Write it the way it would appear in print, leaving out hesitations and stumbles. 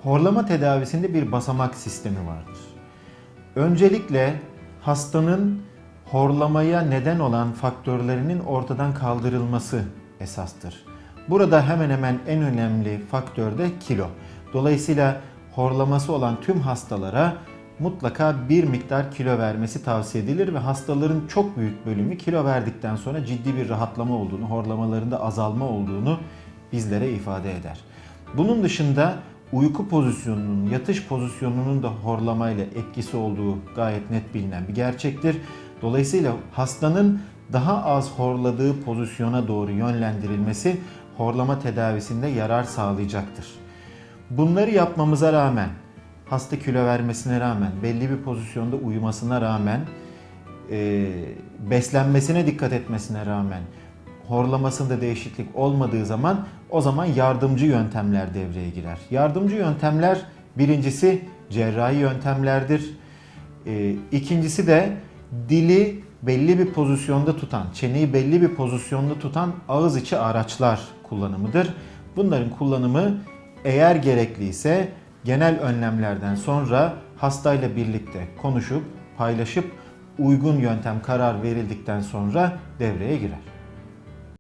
Horlama tedavisinde bir basamak sistemi vardır. Öncelikle hastanın horlamaya neden olan faktörlerinin ortadan kaldırılması esastır. Burada hemen hemen en önemli faktör de kilo. Dolayısıyla horlaması olan tüm hastalara mutlaka bir miktar kilo vermesi tavsiye edilir ve hastaların çok büyük bölümü kilo verdikten sonra ciddi bir rahatlama olduğunu, horlamalarında azalma olduğunu bizlere ifade eder. Bunun dışında uyku pozisyonunun, yatış pozisyonunun da horlamayla etkisi olduğu gayet net bilinen bir gerçektir. Dolayısıyla hastanın daha az horladığı pozisyona doğru yönlendirilmesi horlama tedavisinde yarar sağlayacaktır. Bunları yapmamıza rağmen, hasta kilo vermesine rağmen, belli bir pozisyonda uyumasına rağmen, beslenmesine dikkat etmesine rağmen horlamasında değişiklik olmadığı zaman o zaman yardımcı yöntemler devreye girer. Yardımcı yöntemler birincisi cerrahi yöntemlerdir. İkincisi de dili belli bir pozisyonda tutan, çeneyi belli bir pozisyonda tutan ağız içi araçlar kullanımıdır. Bunların kullanımı eğer gerekliyse genel önlemlerden sonra hastayla birlikte konuşup, paylaşıp uygun yöntem karar verildikten sonra devreye girer.